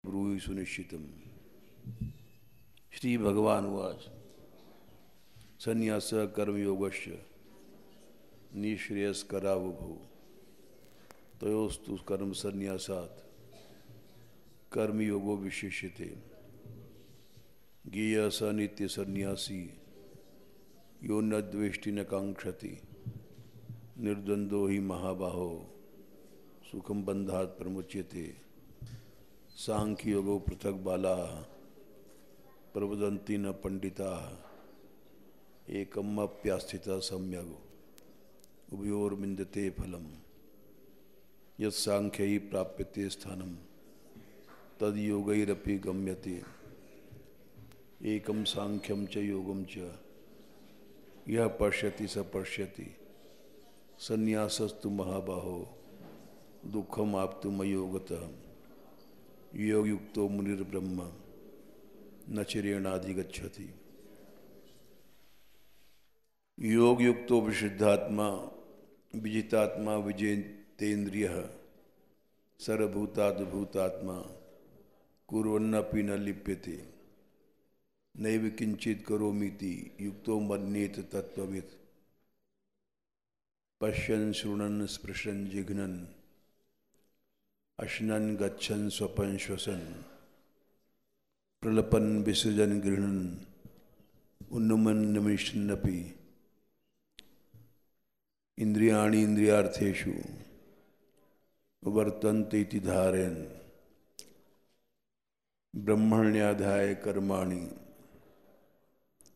ब्रूहि सुनिश्चितम। श्री भगवान उवाच संन्यास कर्मयोगस्य निःश्रेयस्करावुभौ तयोस्तु कर्म संन्यासात् कर्मयोगो विशिष्यते। ज्ञेयः स नित्य सन्यासी यो न द्वेष्टि न कांक्षति निर्द्वंद्वो हि महाबाहो सुखम बंधात् प्रमुच्यते। सांख्य योगो पृथक बालाः प्रवदन्ति न पंडिताः एकमप्यास्थितः सम्यग् उभयोर्विन्दते फलम् यत्सांख्यै प्राप्यते स्थानं तद्योगैरपि गम्यते। एकम सांख्यम च योगम च यह पश्यति स पश्यति संन्यासस्तु महाबाहो दुःखम आप्तुमयोगतः योगयुक्तो मुनिर्ब्रह्म न चिरेणाधिगच्छति। योगयुक्तो विशुद्धात्मा विजितात्मा विजेतेन्द्रियः सर्वभूताद्भूतात्मा कुर्वन्नपि न लिप्यते। नैव किंचित करोमीति युक्तो मन्येत तत्त्ववित् पश्यन् शृणन् स्पृशन् जिघ्नन् अश्नन् गच्छन् स्वपन् श्वसन् प्रलपन् विसृजन् गृह्णन् उन्नमन् निमिषन्नपि इंद्रियाणि इंद्रियार्थेषु वर्तन्ते इति धारयन् ब्रह्मण्याधाय कर्माणि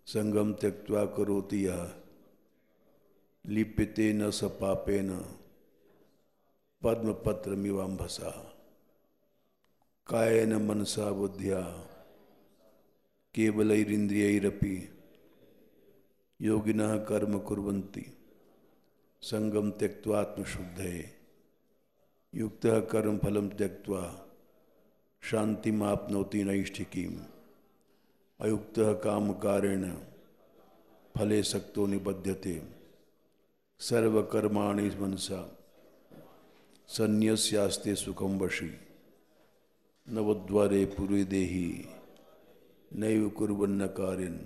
संगम त्यक्त्वा करोति यः लिप्यते न स पापेन पद्मपत्रमिवाम्भसा। कायेन मनसा बुद्ध्या केवलैरिन्द्रियैरपि योगिनः कर्म कुर्वन्ति संगम त्यक्त्वात्मशुद्धये। युक्तः कर्म फलं त्यक्त्वा शान्तिमाप्नोति नैष्ठिकीम् अयुक्तः कामकारेण फले सक्तो निबध्यते। सर्वकर्माणि मनसा संन्यस्यास्ते सुखं वशी नवद्वारे पूर्वे देहि नैव कुर्वन्न कार्यं।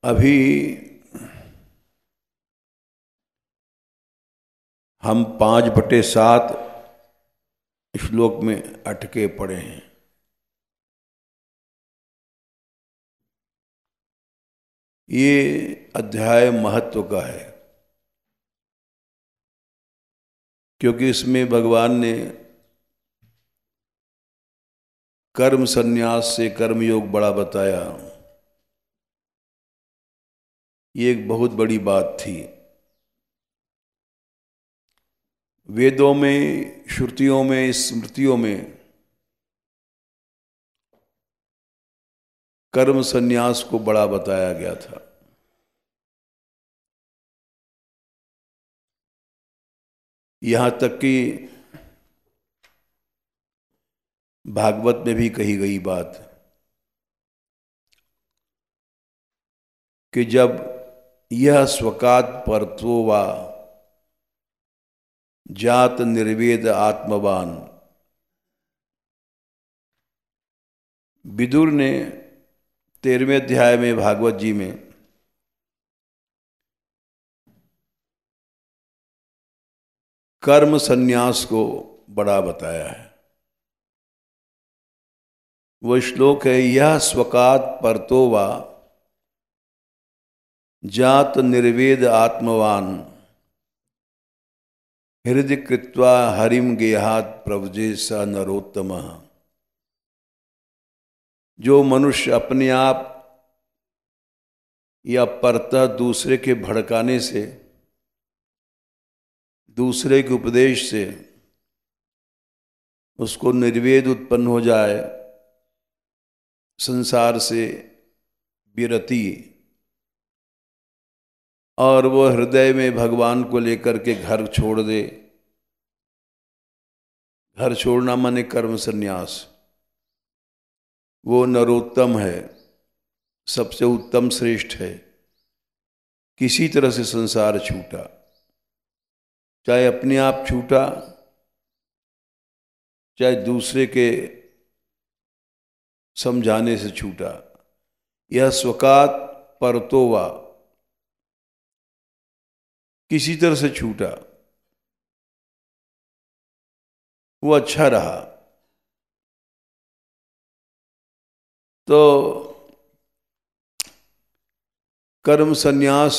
अभी हम 5/7 श्लोक में अटके पड़े हैं। ये अध्याय महत्व का है क्योंकि इसमें भगवान ने कर्म संन्यास से कर्मयोग बड़ा बताया। ये एक बहुत बड़ी बात थी। वेदों में, श्रुतियों में, स्मृतियों में कर्म संन्यास को बड़ा बताया गया था। यहां तक कि भागवत में भी कही गई बात कि जब यह स्वकात परत्वो वा जात निर्वेद आत्मवान, विदुर ने 13वें अध्याय में भागवत जी में कर्म संन्यास को बड़ा बताया है। वो श्लोक है यह स्वकात परतो वा जात निर्वेद आत्मवान हृदय कृत्वा हरिम गेहात प्रवजे स नरोत्तमः। जो मनुष्य अपने आप या परतः दूसरे के भड़काने से, दूसरे के उपदेश से उसको निर्वेद उत्पन्न हो जाए, संसार से विरति, और वो हृदय में भगवान को लेकर के घर छोड़ दे। घर छोड़ना माने कर्म संन्यास। वो नरोत्तम है, सबसे उत्तम श्रेष्ठ है। किसी तरह से संसार छूटा, चाहे अपने आप छूटा, चाहे दूसरे के समझाने से छूटा। यह स्वकात परतोवा, किसी तरह से छूटा, वो अच्छा रहा। तो कर्म संन्यास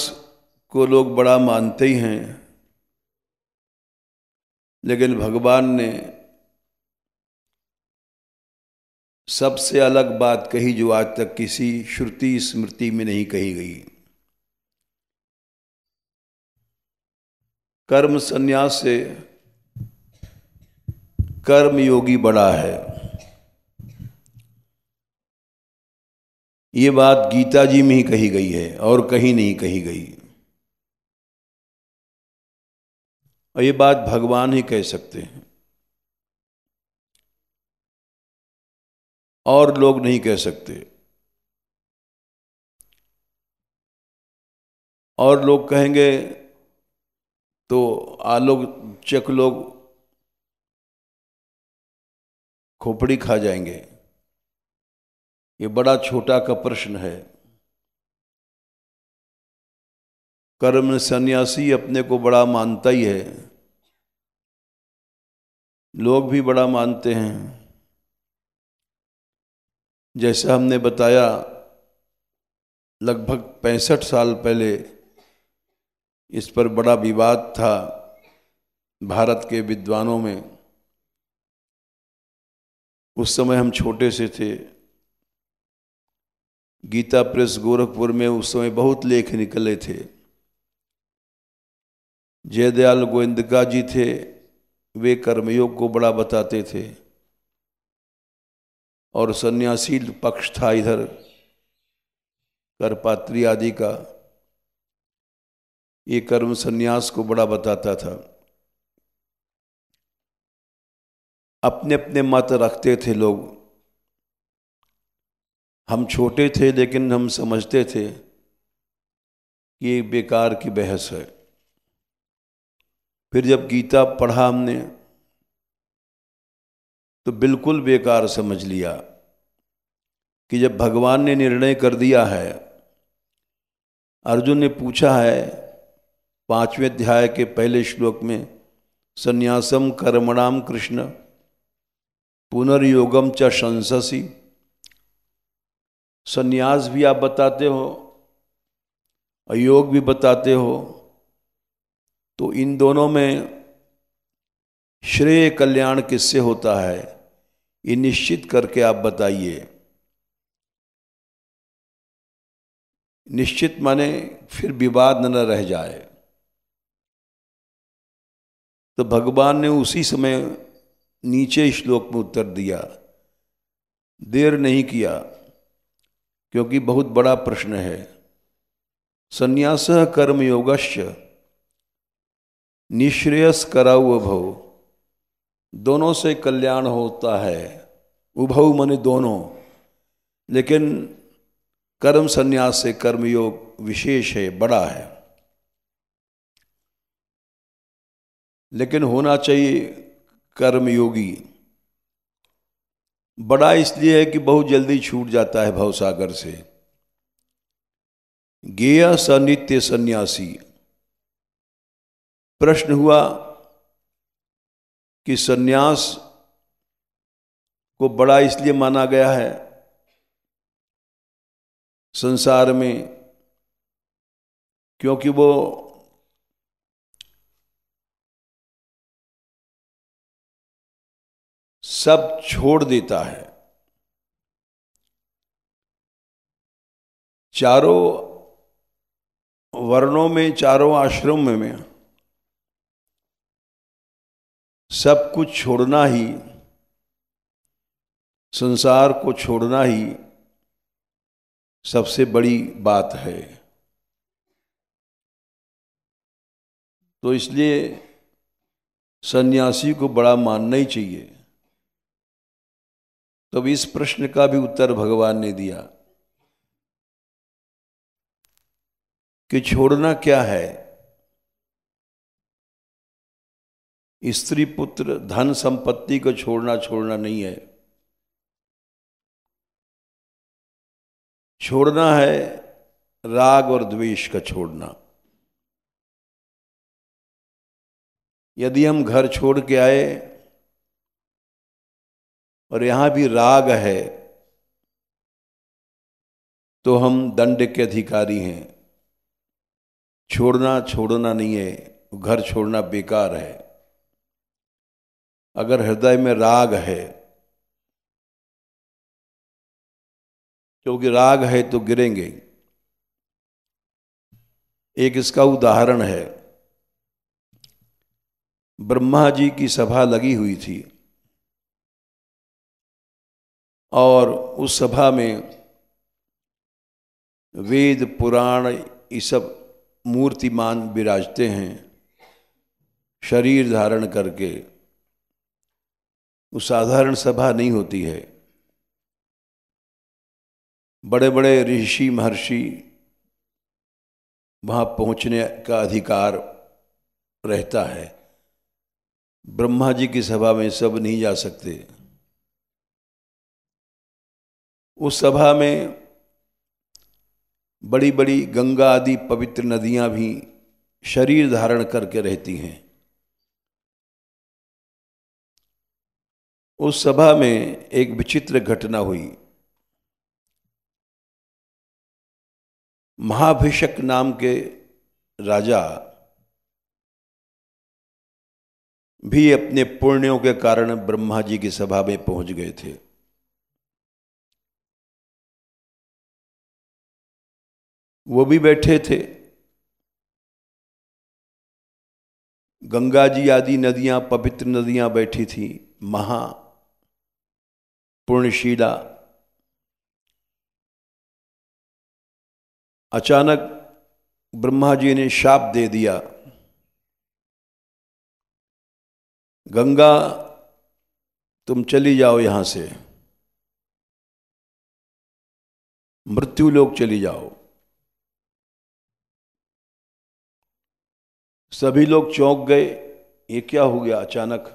को लोग बड़ा मानते ही हैं, लेकिन भगवान ने सबसे अलग बात कही जो आज तक किसी श्रुति स्मृति में नहीं कही गई। कर्म संन्यास से कर्म योगी बड़ा है। ये बात गीता जी में ही कही गई है और कहीं नहीं कही गई, और ये बात भगवान ही कह सकते हैं, और लोग नहीं कह सकते। और लोग कहेंगे तो आलोचक लोग खोपड़ी खा जाएंगे। ये बड़ा छोटा का प्रश्न है। कर्म सन्यासी अपने को बड़ा मानता ही है, लोग भी बड़ा मानते हैं। जैसा हमने बताया, लगभग 65 साल पहले इस पर बड़ा विवाद था भारत के विद्वानों में। उस समय हम छोटे से थे। गीता प्रेस गोरखपुर में उस समय बहुत लेख निकले थे। जयदयाल गोविंदका जी थे, वे कर्मयोग को बड़ा बताते थे, और सन्यासी पक्ष था इधर करपात्री आदि का, ये कर्म सन्यास को बड़ा बताता था। अपने अपने मत रखते थे लोग। हम छोटे थे लेकिन हम समझते थे कि ये बेकार की बहस है। फिर जब गीता पढ़ा हमने तो बिल्कुल बेकार समझ लिया कि जब भगवान ने निर्णय कर दिया है, अर्जुन ने पूछा है 5वें अध्याय के पहले श्लोक में, संन्यासम कर्मणाम कृष्ण पुनर्योगम च शंससि। संन्यास भी आप बताते हो और योग भी बताते हो, तो इन दोनों में श्रेय कल्याण किससे होता है, ये निश्चित करके आप बताइए। निश्चित माने फिर विवाद न रह जाए। तो भगवान ने उसी समय नीचे श्लोक में उत्तर दिया, देर नहीं किया, क्योंकि बहुत बड़ा प्रश्न है। संन्यास कर्मयोगस्य निःश्रेयस्करौ उभौ, दोनों से कल्याण होता है। उभौ माने दोनों, लेकिन कर्म संन्यास से कर्मयोग विशेष है, बड़ा है। लेकिन होना चाहिए कर्मयोगी। बड़ा इसलिए है कि बहुत जल्दी छूट जाता है भवसागर से। ज्ञेय स नित्य सन्यासी। प्रश्न हुआ कि सन्यास को बड़ा इसलिए माना गया है संसार में क्योंकि वो सब छोड़ देता है। चारों वर्णों में, चारों आश्रमों में सब कुछ छोड़ना ही, संसार को छोड़ना ही सबसे बड़ी बात है। तो इसलिए सन्यासी को बड़ा मानना ही चाहिए। तब इस प्रश्न का भी उत्तर भगवान ने दिया। कि छोड़ना क्या है। स्त्री पुत्र धन संपत्ति को छोड़ना नहीं है। छोड़ना है राग और द्वेष का छोड़ना। यदि हम घर छोड़ के आए और यहां भी राग है तो हम दंड के अधिकारी हैं। छोड़ना नहीं है, घर छोड़ना बेकार है। अगर हृदय में राग है, क्योंकि राग है तो गिरेंगे। एक इसका उदाहरण है, ब्रह्मा जी की सभा लगी हुई थी और उस सभा में वेद पुराण ये सब मूर्तिमान विराजते हैं शरीर धारण करके। वो साधारण सभा नहीं होती है। बड़े बड़े ऋषि महर्षि वहाँ पहुँचने का अधिकार रहता है। ब्रह्मा जी की सभा में सब नहीं जा सकते। उस सभा में बड़ी बड़ी गंगा आदि पवित्र नदियां भी शरीर धारण करके रहती हैं। उस सभा में एक विचित्र घटना हुई। महाभिषक नाम के राजा भी अपने पुण्यों के कारण ब्रह्मा जी की सभा में पहुंच गए थे। वो भी बैठे थे। गंगा जी आदि नदियां पवित्र नदियां बैठी थी, महा पुण्यशीला। अचानक ब्रह्मा जी ने शाप दे दिया, गंगा तुम चली जाओ यहां से, मृत्यु लोक चली जाओ। सभी लोग चौंक गए, ये क्या हो गया अचानक,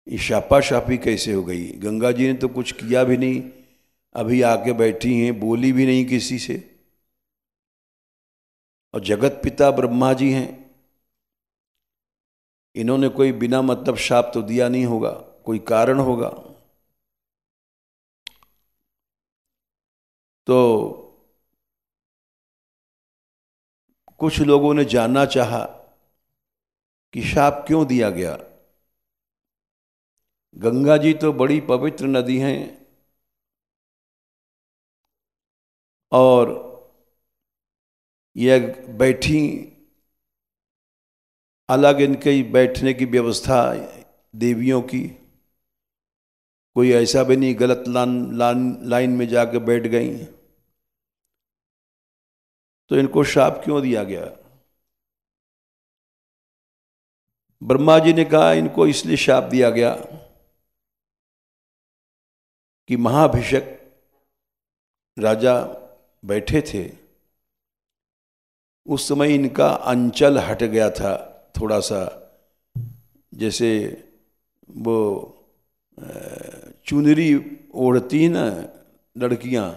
ये शापाशापी कैसे हो गई। गंगा जी ने तो कुछ किया भी नहीं, अभी आके बैठी हैं, बोली भी नहीं किसी से। और जगत पिता ब्रह्मा जी हैं, इन्होंने कोई बिना मतलब शाप तो दिया नहीं होगा, कोई कारण होगा। तो कुछ लोगों ने जानना चाहा कि शाप क्यों दिया गया। गंगा जी तो बड़ी पवित्र नदी हैं और यह बैठी, अलग इनके बैठने की व्यवस्था देवियों की, कोई ऐसा भी नहीं गलत लाइन में जाकर बैठ गई। तो इनको शाप क्यों दिया गया। ब्रह्मा जी ने कहा इनको इसलिए शाप दिया गया कि महाभिषक राजा बैठे थे, उस समय इनका अंचल हट गया था थोड़ा सा। जैसे वो चुनरी ओढ़ती ना लड़कियां,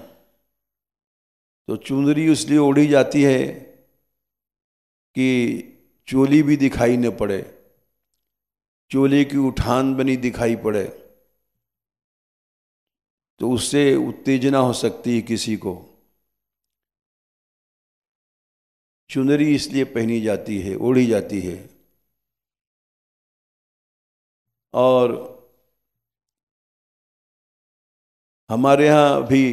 तो चुनरी इसलिए ओढ़ी जाती है कि चोली भी दिखाई न पड़े, चोली की उठान बनी दिखाई पड़े, तो उससे उत्तेजना हो सकती है किसी को। चुनरी इसलिए पहनी जाती है, ओढ़ी जाती है। और हमारे यहाँ भी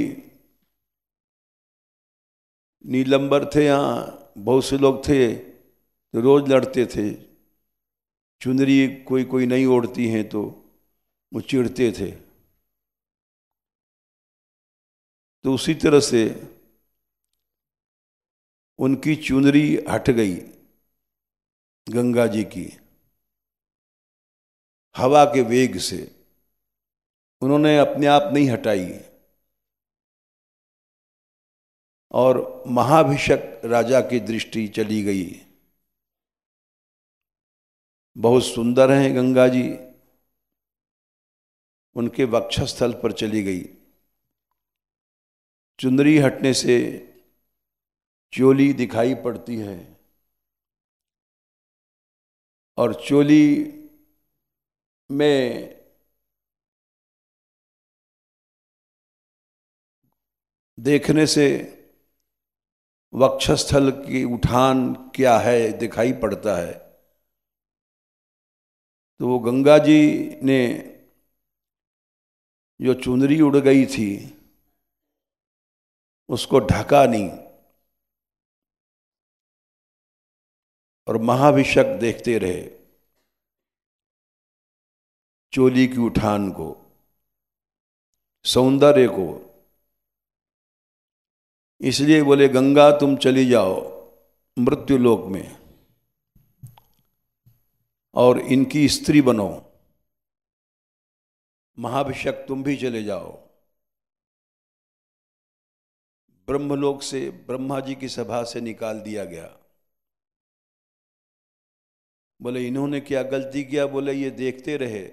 नीलंबर थे, यहाँ बहुत से लोग थे तो रोज लड़ते थे, चुनरी कोई कोई नहीं ओढ़ती हैं तो वो चिढ़ते थे। तो उसी तरह से उनकी चुनरी हट गई गंगा जी की, हवा के वेग से। उन्होंने अपने आप नहीं हटाई, और महाभिषक राजा की दृष्टि चली गई। बहुत सुंदर हैं गंगा जी, उनके वक्षस्थल पर चली गई। चुंदरी हटने से चोली दिखाई पड़ती है और चोली में देखने से वक्षस्थल की उठान क्या है दिखाई पड़ता है। तो वो गंगा जी ने जो चुनरी उड़ गई थी उसको ढका नहीं और महाभिषक देखते रहे चोली की उठान को, सौंदर्य को। इसलिए बोले गंगा तुम चली जाओ मृत्युलोक में और इनकी स्त्री बनो। महाभिषक तुम भी चले जाओ। ब्रह्मलोक से ब्रह्मा जी की सभा से निकाल दिया गया। बोले इन्होंने क्या गलती किया? बोले ये देखते रहे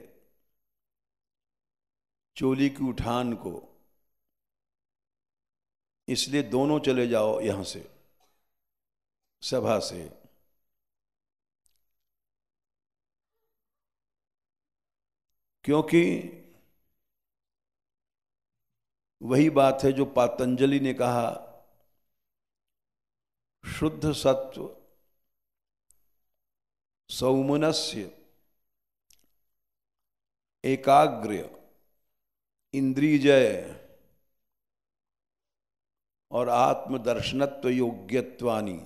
चोली की उठान को, इसलिए दोनों चले जाओ यहां से, सभा से। क्योंकि वही बात है जो पातंजलि ने कहा, शुद्ध सत्व सौमनस्य एकाग्र इंद्रियजय और आत्मदर्शनत्व योग्यत्वानि।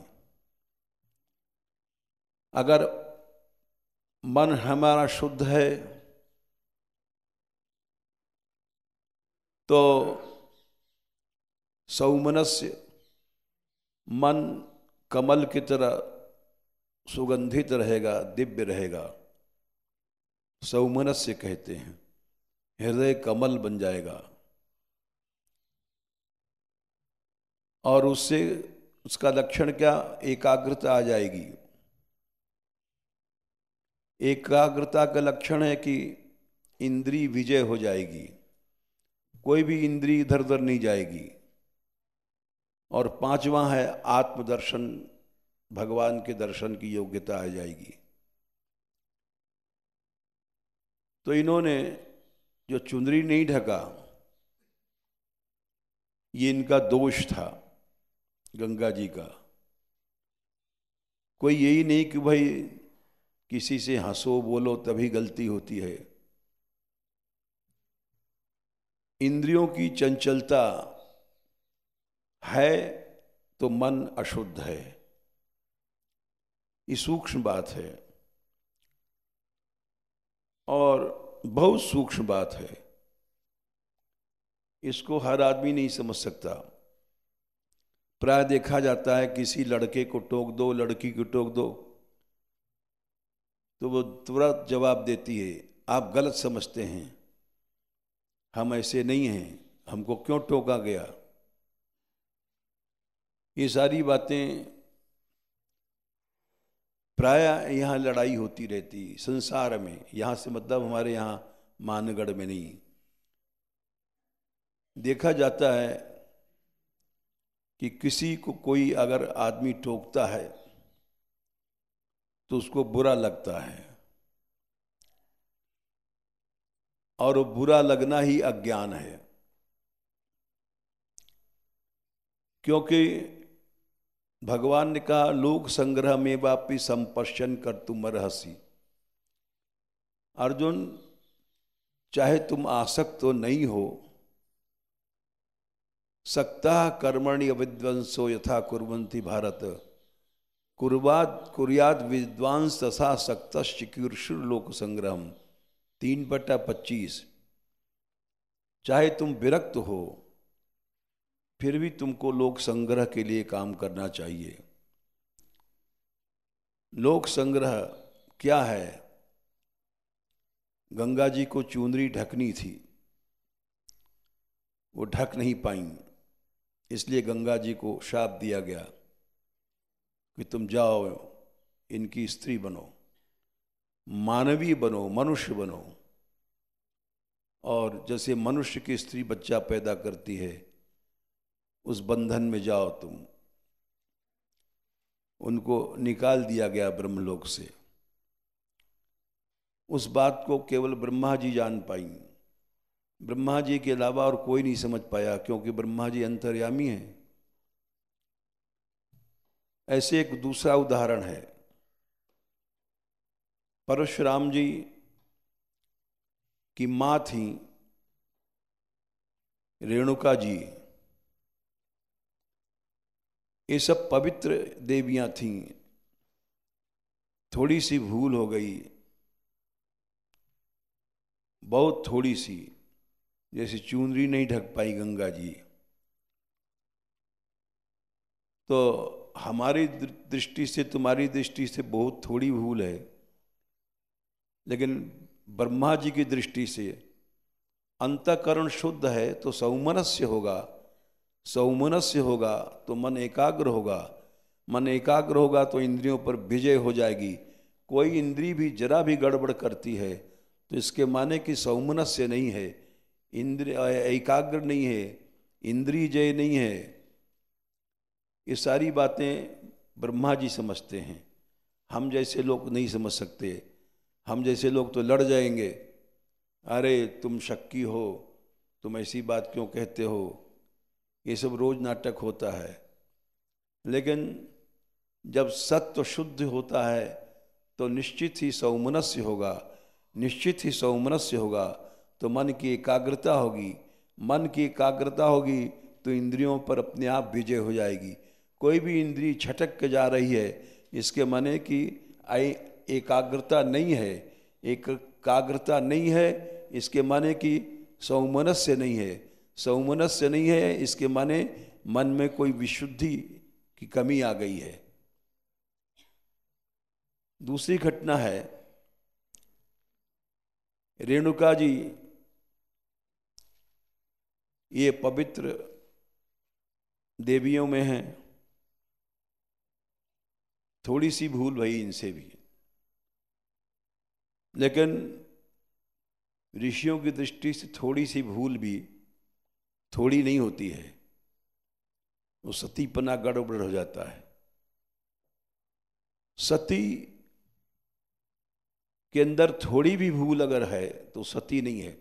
अगर मन हमारा शुद्ध है तो सौमनस्य मन कमल की तरह सुगंधित रहेगा, दिव्य रहेगा। सौमनस्य कहते हैं, हृदय कमल बन जाएगा और उससे उसका लक्षण क्या? एकाग्रता आ जाएगी। एकाग्रता का लक्षण है कि इंद्रिय विजय हो जाएगी, कोई भी इंद्रिय इधर उधर नहीं जाएगी। और पांचवा है आत्मदर्शन, भगवान के दर्शन की योग्यता आ जाएगी। तो इन्होंने जो चुनरी नहीं ढका, ये इनका दोष था गंगा जी का। कोई यही नहीं कि भाई किसी से हंसो बोलो तभी गलती होती है। इंद्रियों की चंचलता है तो मन अशुद्ध है, ये सूक्ष्म बात है और बहुत सूक्ष्म बात है। इसको हर आदमी नहीं समझ सकता। प्राय देखा जाता है किसी लड़के को टोक दो, लड़की को टोक दो, तो वो तुरंत जवाब देती है आप गलत समझते हैं, हम ऐसे नहीं हैं, हमको क्यों टोका गया। ये सारी बातें प्राय यहाँ लड़ाई होती रहती संसार में। यहाँ से मतलब हमारे यहाँ मानगढ़ में नहीं। देखा जाता है कि किसी को कोई अगर आदमी टोकता है तो उसको बुरा लगता है, और वो बुरा लगना ही अज्ञान है। क्योंकि भगवान ने कहा लोक संग्रह में वापि संपश्यन कर तुम रहसी। अर्जुन, चाहे तुम आसक्त तो नहीं हो, सक्ता कर्मणि अविद्वंसो यथा कुर्वन्ति भारत, कुर्याद विद्वांस तथा सक्ता चिकीर्षुर लोक संग्रहम 3/25। चाहे तुम विरक्त हो फिर भी तुमको लोक संग्रह के लिए काम करना चाहिए। लोक संग्रह क्या है? गंगा जी को चुनरी ढकनी थी, वो ढक नहीं पाई। इसलिए गंगा जी को शाप दिया गया कि तुम जाओ, इनकी स्त्री बनो, मानवीय बनो, मनुष्य बनो, और जैसे मनुष्य की स्त्री बच्चा पैदा करती है उस बंधन में जाओ तुम। उनको निकाल दिया गया ब्रह्मलोक से। उस बात को केवल ब्रह्मा जी जान पाई, ब्रह्मा जी के अलावा और कोई नहीं समझ पाया, क्योंकि ब्रह्मा जी अंतर्यामी हैं। ऐसे एक दूसरा उदाहरण है, परशुराम जी की मां थी रेणुका जी। ये सब पवित्र देवियां थीं। थोड़ी सी भूल हो गई, बहुत थोड़ी सी, जैसे चुनरी नहीं ढक पाई गंगा जी, तो हमारी दृष्टि से, तुम्हारी दृष्टि से बहुत थोड़ी भूल है, लेकिन ब्रह्मा जी की दृष्टि से अंतःकरण शुद्ध है तो सौमनस्य होगा, सौमनस्य होगा तो मन एकाग्र होगा, मन एकाग्र होगा तो इंद्रियों पर विजय हो जाएगी। कोई इंद्री भी जरा भी गड़बड़ करती है तो इसके माने कि सौमनस्य नहीं है, इंद्रिय एकाग्र नहीं है, इंद्रिय जय नहीं है। ये सारी बातें ब्रह्मा जी समझते हैं, हम जैसे लोग नहीं समझ सकते। हम जैसे लोग तो लड़ जाएंगे, अरे तुम शक्की हो, तुम ऐसी बात क्यों कहते हो, ये सब रोज नाटक होता है। लेकिन जब सत्व शुद्ध होता है तो निश्चित ही सौमनस्य होगा, निश्चित ही सौमनस्य होगा तो मन की एकाग्रता होगी, मन की एकाग्रता होगी तो इंद्रियों पर अपने आप विजय हो जाएगी। कोई भी इंद्रिय छटक के जा रही है, इसके माने कि एकाग्रता नहीं है, एकाग्रता नहीं है, इसके माने कि सौमनस्य नहीं है, सौमनस्य नहीं है इसके माने मन में कोई विशुद्धि की कमी आ गई है। दूसरी घटना है, रेणुका जी ये पवित्र देवियों में हैं, थोड़ी सी भूल भई इनसे भी, लेकिन ऋषियों की दृष्टि से थोड़ी सी भूल भी थोड़ी नहीं होती है, वो सतीपना गड़बड़ हो जाता है। सती के अंदर थोड़ी भी भूल अगर है तो सती नहीं है।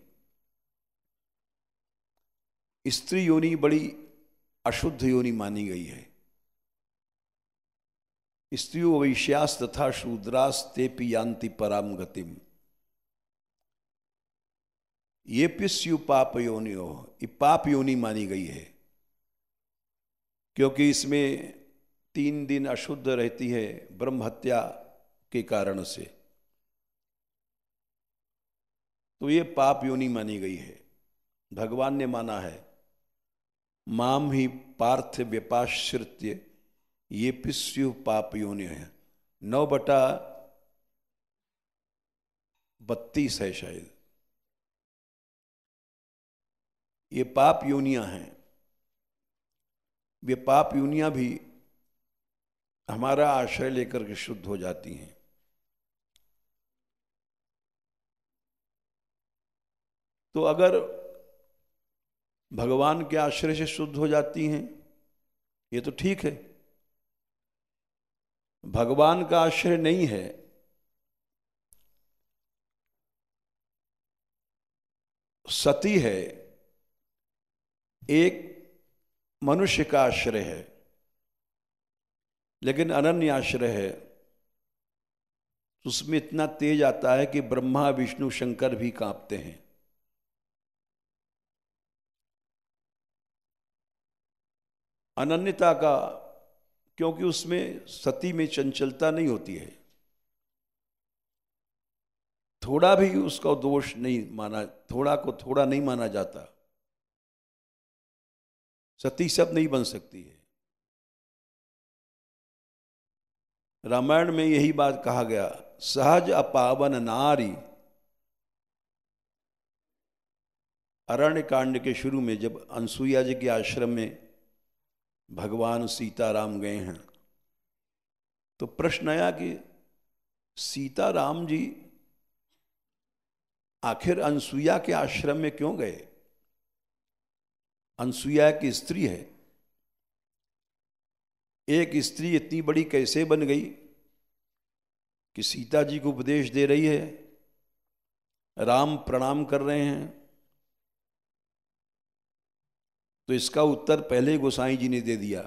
स्त्री योनि बड़ी अशुद्ध योनि मानी गई है। स्त्रियो वैश्यास तथा शूद्रास तेपि यान्ति पराम गतिम, ये पिस्यु पाप योनियो, ये पाप योनि मानी गई है, क्योंकि इसमें 3 दिन अशुद्ध रहती है ब्रह्म हत्या के कारण से, तो ये पाप योनि मानी गई है। भगवान ने माना है, माम ही पार्थ व्यपाश्रित्य ये पिस्यु पाप योनि है। 9/32 है शायद, ये पाप योनियां हैं। वे पाप योनियां भी हमारा आश्रय लेकर के शुद्ध हो जाती हैं। तो अगर भगवान के आश्रय से शुद्ध हो जाती हैं ये तो ठीक है। भगवान का आश्रय नहीं है, सती है, एक मनुष्य का आश्रय है, लेकिन अनन्य आश्रय है, उसमें इतना तेज आता है कि ब्रह्मा विष्णु शंकर भी कांपते हैं। अनन्यता का, क्योंकि उसमें सती में चंचलता नहीं होती है, थोड़ा भी उसका दोष नहीं माना, थोड़ा को थोड़ा नहीं माना जाता। सती सब नहीं बन सकती है। रामायण में यही बात कहा गया, सहज अपावन नारी। अरण्य कांड के शुरू में जब अनसुईया जी के आश्रम में भगवान सीताराम गए हैं। तो प्रश्न आया कि सीताराम जी आखिर अनसुईया के आश्रम में क्यों गए? अनसुईया की स्त्री है, एक स्त्री इतनी बड़ी कैसे बन गई कि सीता जी को उपदेश दे रही है, राम प्रणाम कर रहे हैं? तो इसका उत्तर पहले गोसाई जी ने दे दिया,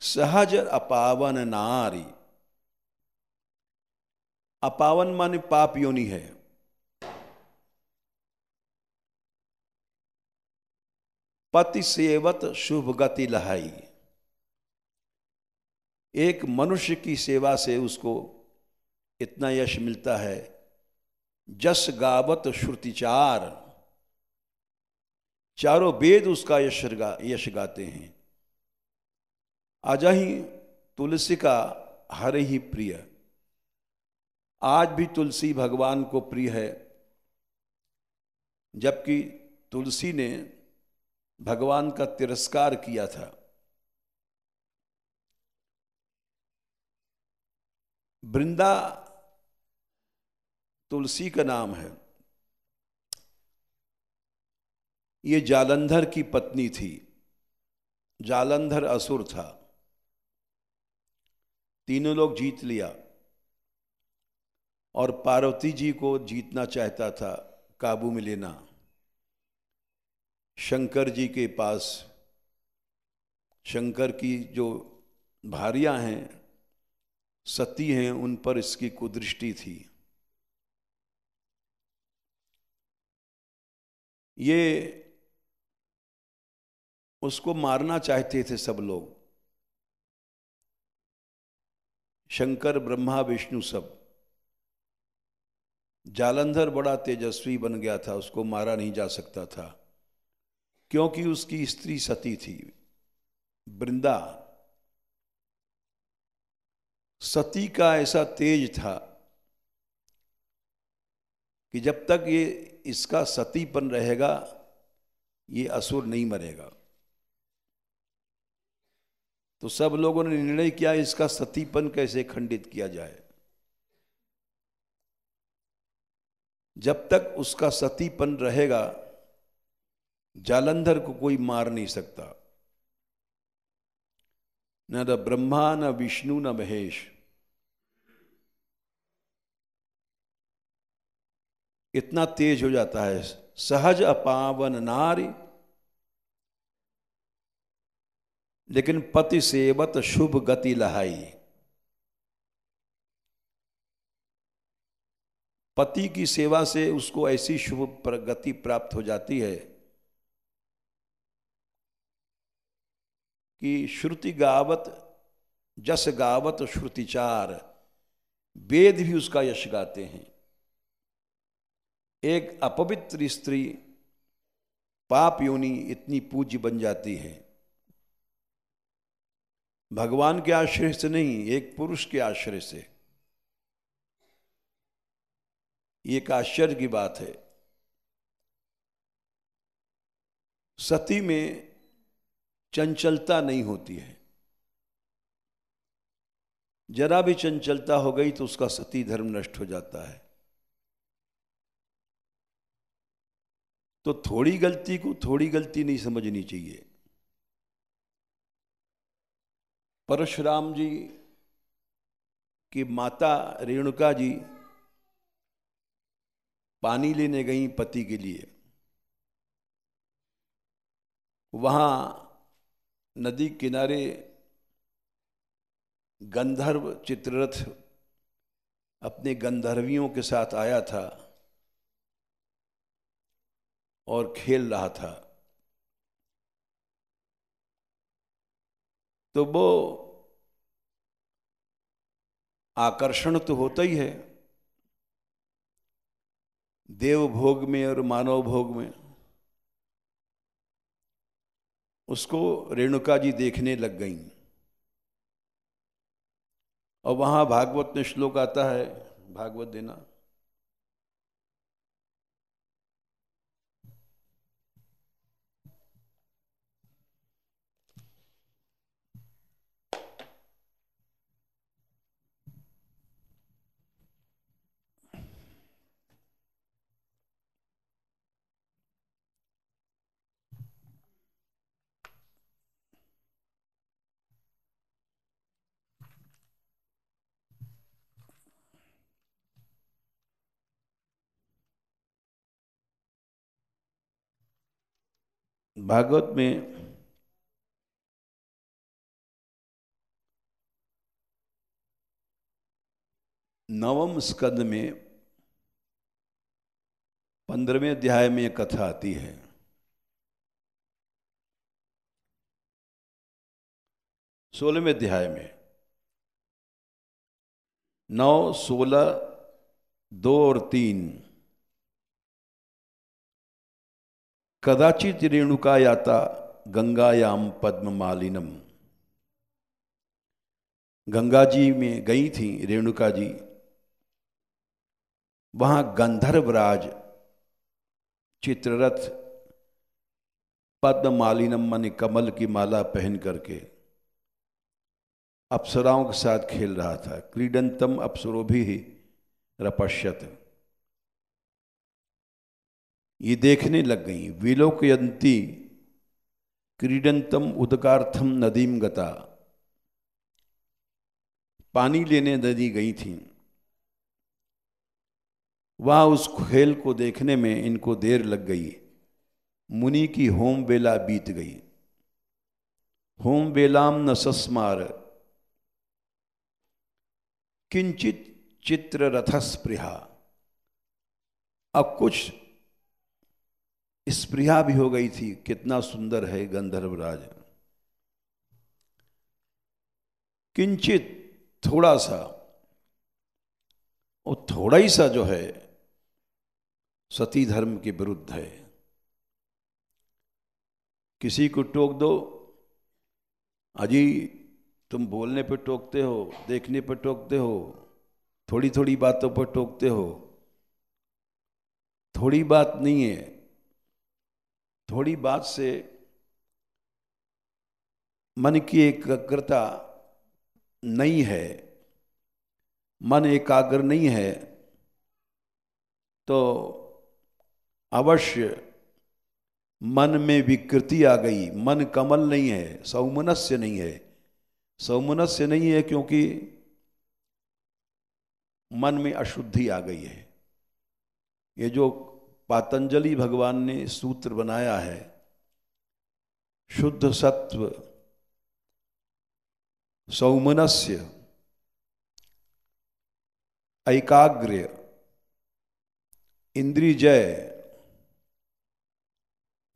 सहज अपावन नारी। अपावन माने पाप योनि है। पति सेवत शुभ गति लहाई। एक मनुष्य की सेवा से उसको इतना यश मिलता है, जस गावत श्रुतिचार, चारों वेद उसका यश गाते हैं। अजहि तुलसी का हर ही प्रिय। आज भी तुलसी भगवान को प्रिय है, जबकि तुलसी ने भगवान का तिरस्कार किया था। वृंदा तुलसी का नाम है। ये जालंधर की पत्नी थी। जालंधर असुर था। तीनों लोग जीत लिया और पार्वती जी को जीतना चाहता था, काबू में लेना। शंकर जी के पास, शंकर की जो भारियां हैं, सती हैं, उन पर इसकी कुदृष्टि थी। ये उसको मारना चाहते थे सब लोग, शंकर ब्रह्मा विष्णु सब। जालंधर बड़ा तेजस्वी बन गया था, उसको मारा नहीं जा सकता था, क्योंकि उसकी स्त्री सती थी, वृंदा। सती का ऐसा तेज था कि जब तक ये इसका सतीपन रहेगा, ये असुर नहीं मरेगा। तो सब लोगों ने निर्णय किया, इसका सतीपन कैसे खंडित किया जाए। जब तक उसका सतीपन रहेगा, जालंधर को कोई मार नहीं सकता, न ब्रह्मा, न विष्णु, न महेश। इतना तेज हो जाता है। सहज अपावन नारी, लेकिन पति सेवत शुभ गति लहाई। पति की सेवा से उसको ऐसी शुभ गति प्राप्त हो जाती है कि श्रुति गावत जस गावत श्रुतिचार, वेद भी उसका यश गाते हैं। एक अपवित्र स्त्री पाप योनि इतनी पूज्य बन जाती है, भगवान के आश्रय से नहीं, एक पुरुष के आश्रय से। ये एक आश्चर्य की बात है। सती में चंचलता नहीं होती है। जरा भी चंचलता हो गई तो उसका सती धर्म नष्ट हो जाता है। तो थोड़ी गलती को थोड़ी गलती नहीं समझनी चाहिए। परशुराम जी की माता रेणुका जी पानी लेने गई पति के लिए। वहां नदी किनारे गंधर्व चित्ररथ अपने गंधर्वियों के साथ आया था और खेल रहा था। तो वो आकर्षण तो होता ही है, देव भोग में और मानव भोग में। उसको रेणुका जी देखने लग गईं। और वहां भागवत में श्लोक आता है, भागवत देना। भागवत में नवम स्कंद में 15वें अध्याय में एक कथा आती है। 16वें अध्याय में 9, 16, 2 और 3। कदाचित रेणुका याता गंगायाम पद्ममालिनम। गंगा जी में गई थी रेणुका जी, वहां गंधर्वराज चित्ररथ पद्ममालिनम माने कमल की माला पहन करके अप्सराओं के साथ खेल रहा था। क्रीडंतम अप्सरोभिः रपश्यत। ये देखने लग गई। विलोकयंती क्रीडंतम उदकार्थम नदीम गता। पानी लेने नदी गई थी। वहां उस खेल को देखने में इनको देर लग गई। मुनि की होम बेला बीत गई। होम बेलाम न सस्मार किंचित चित्र रथस्पृहा। अब कुछ स्पृहा भी हो गई थी, कितना सुंदर है गंधर्वराज। किंचित थोड़ा सा, और थोड़ा ही सा जो है सती धर्म के विरुद्ध है। किसी को टोक दो, अजी तुम बोलने पे टोकते हो, देखने पे टोकते हो, थोड़ी थोड़ी बातों पर टोकते हो। थोड़ी बात नहीं है, थोड़ी बात से मन की एकाग्रता नहीं है, मन एकाग्र नहीं है तो अवश्य मन में विकृति आ गई। मन कमल नहीं है, सौमनस्य नहीं है। सौमनस्य नहीं है क्योंकि मन में अशुद्धि आ गई है। ये जो पातंजलि भगवान ने सूत्र बनाया है, शुद्ध सत्व, सौमनस्य, ऐकाग्र्य, इंद्रिय जय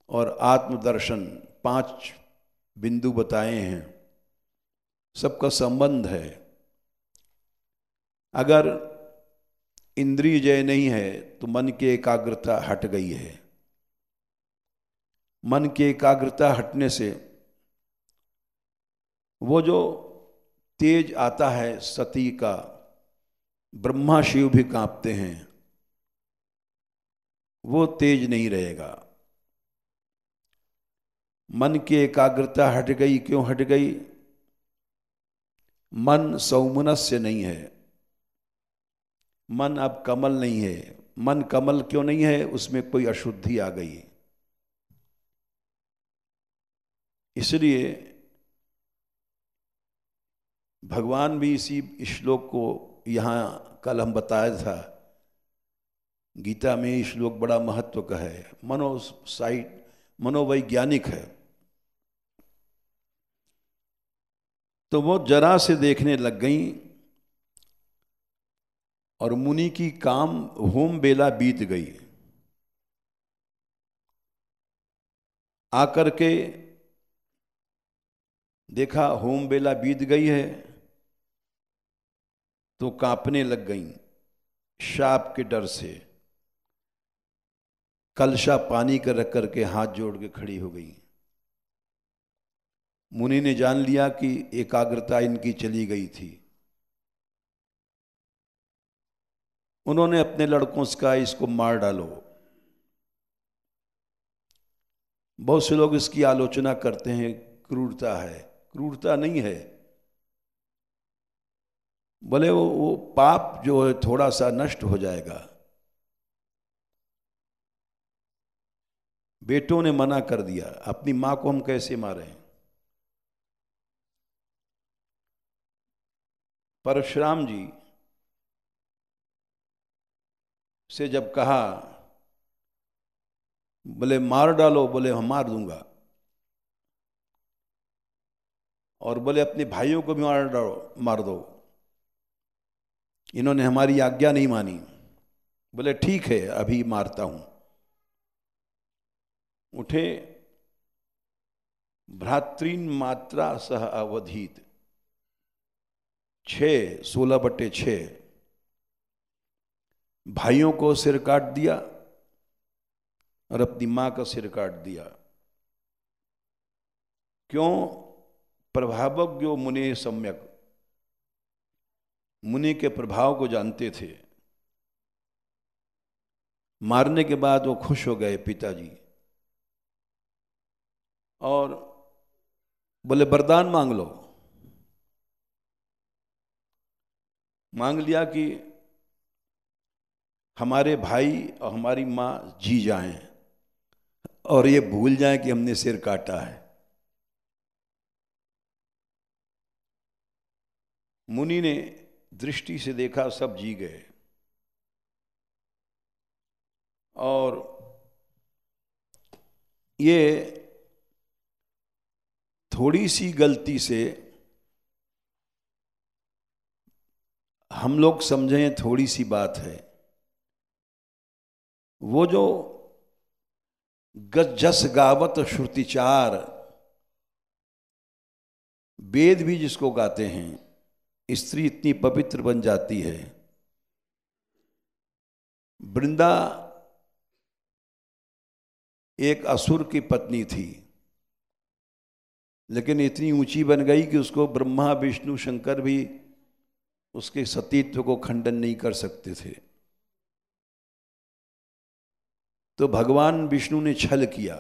और आत्मदर्शन, 5 बिंदु बताए हैं। सबका संबंध है। अगर इंद्रिय जय नहीं है तो मन की एकाग्रता हट गई है। मन की एकाग्रता हटने से वो जो तेज आता है सती का, ब्रह्मा शिव भी कांपते हैं, वो तेज नहीं रहेगा। मन की एकाग्रता हट गई। क्यों हट गई? मन सौमनस्य नहीं है, मन अब कमल नहीं है। मन कमल क्यों नहीं है? उसमें कोई अशुद्धि आ गई। इसलिए भगवान भी इसी श्लोक को, यहाँ कल हम बताया था, गीता में ये श्लोक बड़ा महत्व का है। मनोवैज्ञानिक है। तो वो जरा से देखने लग गई और मुनि की काम होम बेला बीत गई। आकर के देखा होम बेला बीत गई है तो कांपने लग गई शाप के डर से। कलशा पानी का रख करके हाथ जोड़ के खड़ी हो गई। मुनि ने जान लिया कि एकाग्रता इनकी चली गई थी। उन्होंने अपने लड़कों से कहा इसको मार डालो। बहुत से लोग इसकी आलोचना करते हैं, क्रूरता है। क्रूरता नहीं है। बोले वो पाप जो है थोड़ा सा नष्ट हो जाएगा। बेटों ने मना कर दिया। अपनी मां को हम कैसे मारें? परशुराम जी से जब कहा, बोले मार डालो, बोले हम मार दूंगा। और बोले अपने भाइयों को भी मार दो। इन्होंने हमारी आज्ञा नहीं मानी। बोले ठीक है अभी मारता हूं। उठे, भ्रातृन मात्रा सह अवधीत, 16/6 भाइयों को सिर काट दिया और अपनी मां का सिर काट दिया। क्यों? प्रभावज्ञो मुने सम्यक, मुनि के प्रभाव को जानते थे। मारने के बाद वो खुश हो गए पिताजी और बोले वरदान मांग लो। मांग लिया कि हमारे भाई और हमारी मां जी जाएं और ये भूल जाएं कि हमने सिर काटा है। मुनि ने दृष्टि से देखा, सब जी गए और ये थोड़ी सी गलती से हम लोग समझें थोड़ी सी बात है। वो जो जस गावत श्रुतिचार, वेद भी जिसको गाते हैं, स्त्री इतनी पवित्र बन जाती है। वृंदा एक असुर की पत्नी थी, लेकिन इतनी ऊंची बन गई कि उसको ब्रह्मा विष्णु शंकर भी उसके सतीत्व को खंडन नहीं कर सकते थे। तो भगवान विष्णु ने छल किया,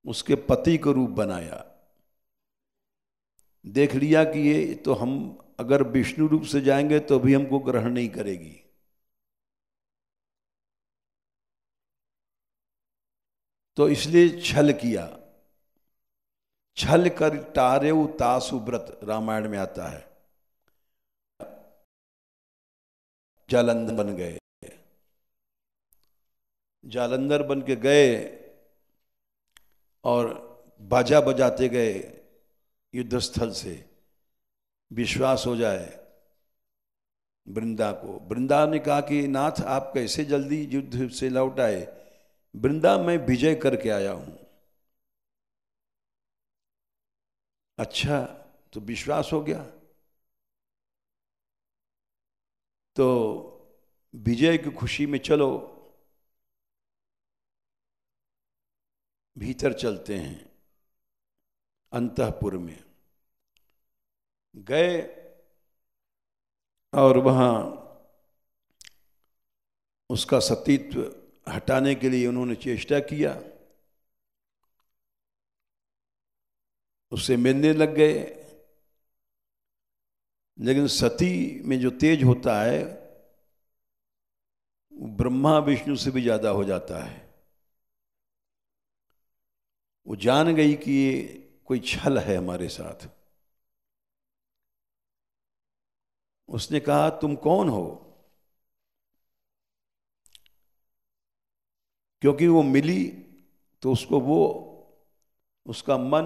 उसके पति को रूप बनाया। देख लिया कि ये तो हम अगर विष्णु रूप से जाएंगे तो भी हमको ग्रहण नहीं करेगी। तो इसलिए छल किया। छल कर टारेउ तासु व्रत, रामायण में आता है। जालंधर बन गए, जालंधर बन के गए और बाजा बजाते गए युद्ध स्थल से, विश्वास हो जाए वृंदा को। वृंदा ने कहा कि नाथ आप कैसे जल्दी युद्ध से लौट आए? वृंदा मैं विजय करके आया हूं। अच्छा, तो विश्वास हो गया। तो विजय की खुशी में चलो भीतर चलते हैं। अंतःपुर में गए और वहां उसका सतीत्व हटाने के लिए उन्होंने चेष्टा किया, उससे मिलने लग गए। लेकिन सती में जो तेज होता है ब्रह्मा विष्णु से भी ज्यादा हो जाता है। वो जान गई कि ये कोई छल है हमारे साथ। उसने कहा तुम कौन हो? क्योंकि वो मिली तो उसका मन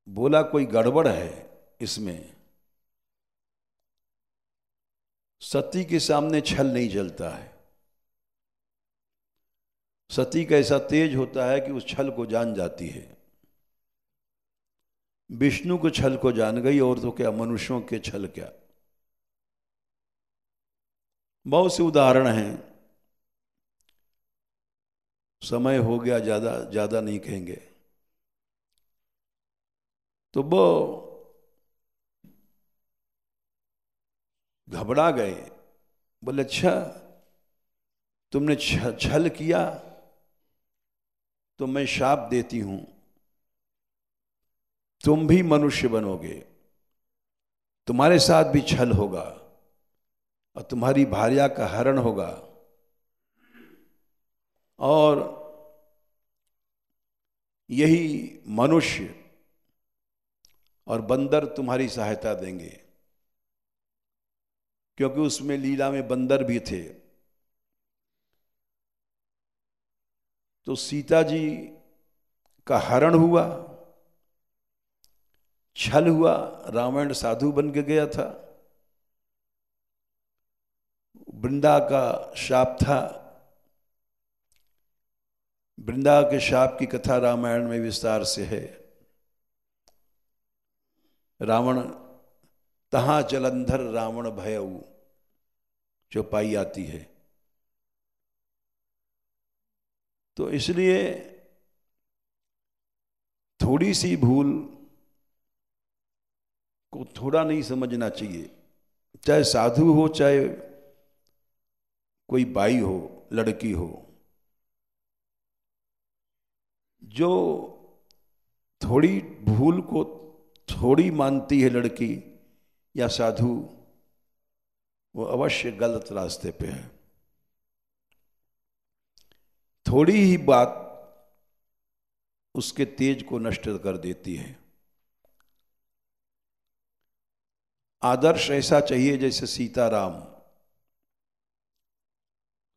बोला कोई गड़बड़ है इसमें। सती के सामने छल नहीं चलता है। सती का ऐसा तेज होता है कि उस छल को जान जाती है। विष्णु को छल को जान गई और तो क्या मनुष्यों के छल क्या। बहुत से उदाहरण हैं, समय हो गया, ज्यादा नहीं कहेंगे। तो वो घबरा गए, बोले अच्छा तुमने छल किया तो मैं शाप देती हूं, तुम भी मनुष्य बनोगे, तुम्हारे साथ भी छल होगा और तुम्हारी भार्या का हरण होगा और यही मनुष्य और बंदर तुम्हारी सहायता देंगे। क्योंकि उसमें लीला में बंदर भी थे। तो सीता जी का हरण हुआ, छल हुआ, रावण साधु बन के गया था, वृंदा का शाप था। वृंदा के शाप की कथा रामायण में विस्तार से है। रावण तहां जलंधर रावण भयऊ जो पाई आती है। तो इसलिए थोड़ी सी भूल को थोड़ा नहीं समझना चाहिए, चाहे साधु हो चाहे कोई बाई हो, लड़की हो। जो थोड़ी भूल को थोड़ी मानती है लड़की या साधु, वो अवश्य गलत रास्ते पे है। थोड़ी ही बात उसके तेज को नष्ट कर देती है। आदर्श ऐसा चाहिए जैसे सीताराम।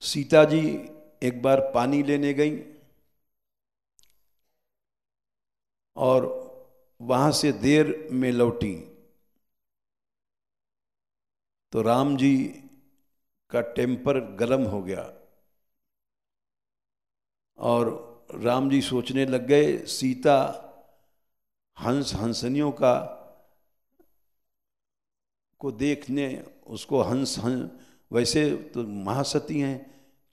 सीता जी एक बार पानी लेने गई और वहां से देर में लौटी, तो राम जी का टेम्पर गर्म हो गया और राम जी सोचने लग गए सीता हंस हंसनियों का को देखने, उसको हंस वैसे तो महासती हैं,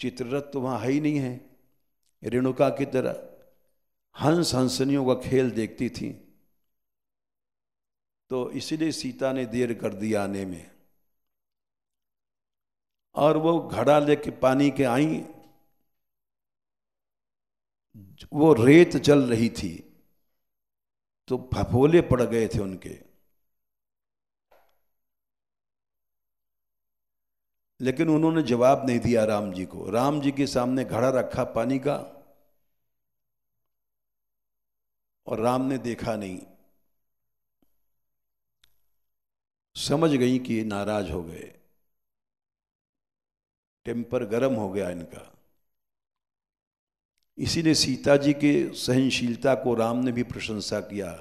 चित्ररथ तो वहाँ है ही नहीं है, रेणुका की तरह हंस हंसनियों का खेल देखती थी। तो इसलिए सीता ने देर कर दी आने में, और वो घड़ा लेके पानी के आई, वो रेत चल रही थी तो फफोले पड़ गए थे उनके। लेकिन उन्होंने जवाब नहीं दिया राम जी को। राम जी के सामने घड़ा रखा पानी का और राम ने देखा नहीं, समझ गई कि नाराज हो गए, टेम्पर गर्म हो गया इनका। इसीलिए सीता जी के सहनशीलता को राम ने भी प्रशंसा किया।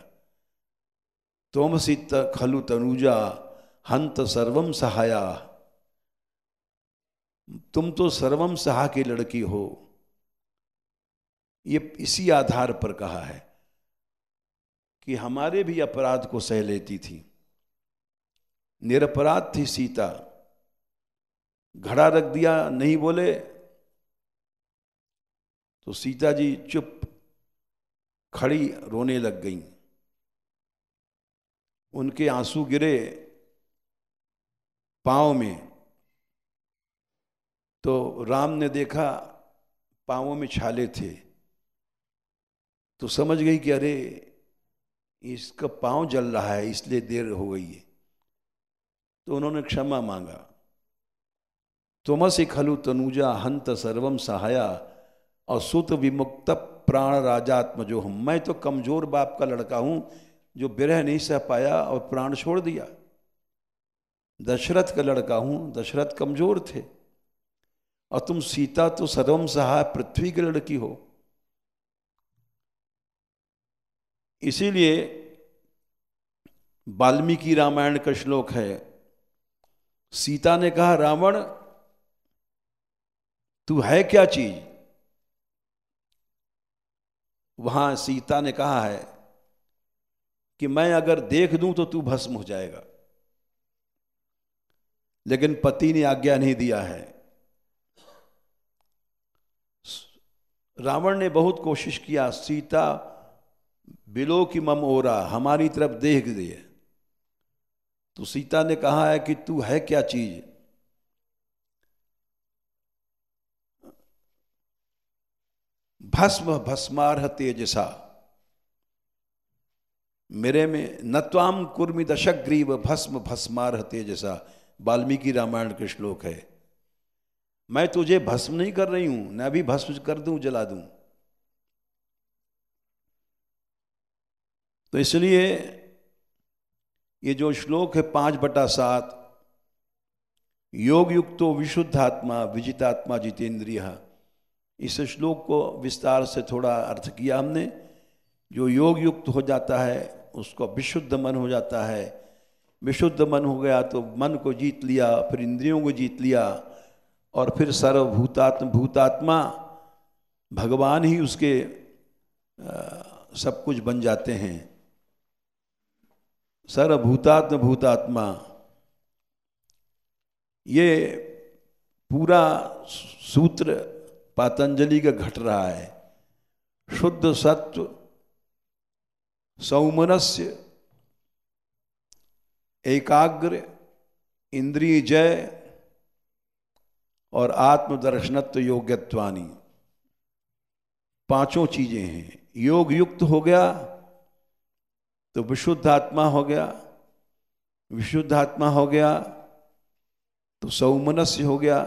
तोमसि खलु तनुजा हंत सर्वम सहाया, तुम तो सर्वम सहा की लड़की हो। ये इसी आधार पर कहा है कि हमारे भी अपराध को सह लेती थी। निरपराध थी सीता, घड़ा रख दिया, नहीं बोले तो सीता जी चुप खड़ी रोने लग गईं। उनके आंसू गिरे पांव में, तो राम ने देखा पांवों में छाले थे, तो समझ गई कि अरे इसका पांव जल रहा है इसलिए देर हो गई है। तो उन्होंने क्षमा मांगा। तुमसि खलु तनुजा हंत सर्वम सहाया और सुत विमुक्त प्राण राजात्मजो हम। मैं तो कमजोर बाप का लड़का हूं जो विरह नहीं सह पाया और प्राण छोड़ दिया। दशरथ का लड़का हूं, दशरथ कमजोर थे, और तुम सीता तो सर्वम सहाय पृथ्वी की लड़की हो। इसीलिए वाल्मीकि रामायण का श्लोक है, सीता ने कहा रावण तू है क्या चीज। वहां सीता ने कहा है कि मैं अगर देख दूं तो तू भस्म हो जाएगा, लेकिन पति ने आज्ञा नहीं दिया है। रावण ने बहुत कोशिश किया, सीता बिलो की मम ओरा, हमारी तरफ देख दे। तो सीता ने कहा है कि तू है क्या चीज। भस्म भस्मारह तेजसा, मेरे में न त्वाम कुर्मि दशग्रीव भस्म भस्मारह तेजसा। वाल्मीकि रामायण के श्लोक है। मैं तुझे भस्म नहीं कर रही हूं, मैं भी भस्म कर दूं, जला दूं। तो इसलिए ये जो श्लोक है 5/7, योग युक्तो विशुद्धात्मा विजितात्मा जितेंद्रिय, इस श्लोक को विस्तार से थोड़ा अर्थ किया हमने जो योग युक्त हो जाता है उसको विशुद्ध मन हो जाता है। विशुद्ध मन हो गया तो मन को जीत लिया, फिर इंद्रियों को जीत लिया, और फिर भूतात्मा भगवान ही उसके सब कुछ बन जाते हैं। भूतात्मा ये पूरा सूत्र पातंजलि का घट रहा है। शुद्ध सत्व, सौमनस्य, एकाग्र, इंद्रिय जय और आत्मदर्शनत्व योग्यत्वानि, पांचों चीजें हैं। योग युक्त हो गया तो विशुद्ध आत्मा हो गया, विशुद्ध आत्मा हो गया तो सौमनस्य हो गया,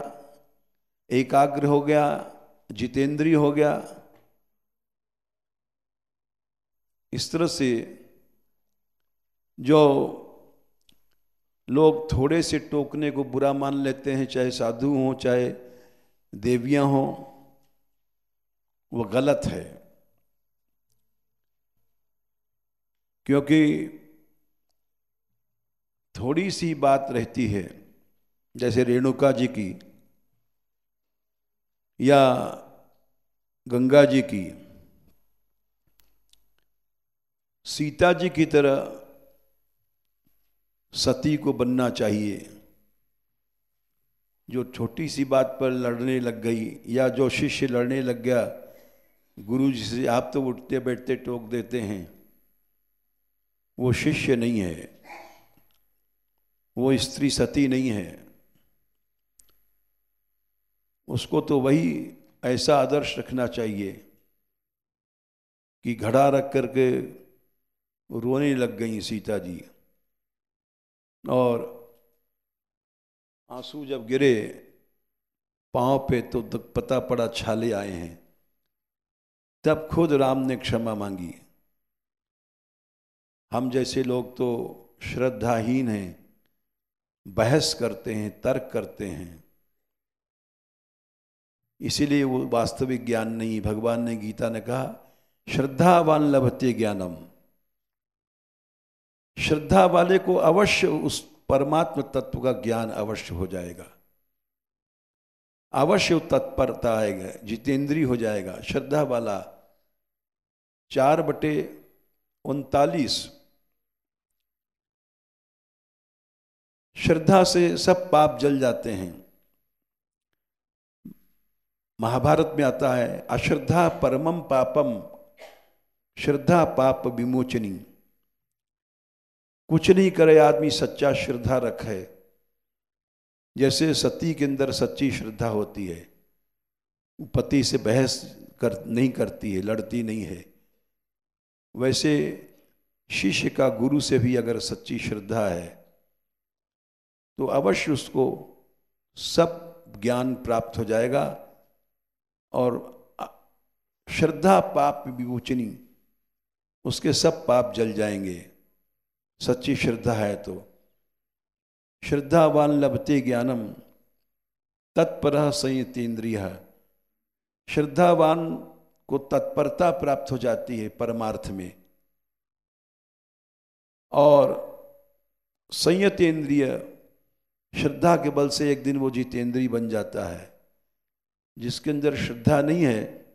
एकाग्र हो गया, जितेंद्रिय हो गया। इस तरह से जो लोग थोड़े से टोकने को बुरा मान लेते हैं, चाहे साधु हों चाहे देवियां हों, वो गलत है। क्योंकि थोड़ी सी बात रहती है, जैसे रेणुका जी की या गंगा जी की, सीता जी की तरह सती को बनना चाहिए। जो छोटी सी बात पर लड़ने लग गई, या जो शिष्य लड़ने लग गया गुरु जी से, आप तो उठते बैठते टोक देते हैं, वो शिष्य नहीं है, वो स्त्री सती नहीं है। उसको तो वही ऐसा आदर्श रखना चाहिए कि घड़ा रख करके रोने लग गई सीता जी, और आंसू जब गिरे पांव पे तो पता पड़ा छाले आए हैं, तब खुद राम ने क्षमा मांगी। हम जैसे लोग तो श्रद्धाहीन हैं, बहस करते हैं, तर्क करते हैं, इसीलिए वो वास्तविक ज्ञान नहीं। भगवान ने गीता ने कहा श्रद्धावान लभते ज्ञानम, श्रद्धा वाले को अवश्य उस परमात्म तत्व का ज्ञान अवश्य हो जाएगा, अवश्य तत्परता आएगा, जितेंद्रिय हो जाएगा। श्रद्धा वाला 4/39 श्रद्धा से सब पाप जल जाते हैं। महाभारत में आता है अश्रद्धा परमम पापम, श्रद्धा पाप विमोचनी। कुछ नहीं करे आदमी, सच्चा श्रद्धा रखे। जैसे सती के अंदर सच्ची श्रद्धा होती है, पति से बहस नहीं करती है, लड़ती नहीं है, वैसे शिष्य का गुरु से भी अगर सच्ची श्रद्धा है तो अवश्य उसको सब ज्ञान प्राप्त हो जाएगा। और श्रद्धा पाप विमोचनी, उसके सब पाप जल जाएंगे, सच्ची श्रद्धा है तो। श्रद्धावान लभते ज्ञानम तत्परः संयतेन्द्रियः, श्रद्धावान को तत्परता प्राप्त हो जाती है परमार्थ में, और संयतेन्द्रिय, श्रद्धा के बल से एक दिन वो जितेंद्रिय बन जाता है। जिसके अंदर श्रद्धा नहीं है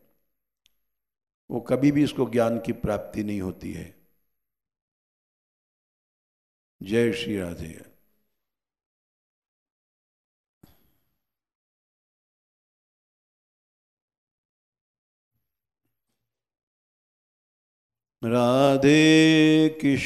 वो कभी भी उसको ज्ञान की प्राप्ति नहीं होती है। जय श्री राधे। राधे कृष्ण।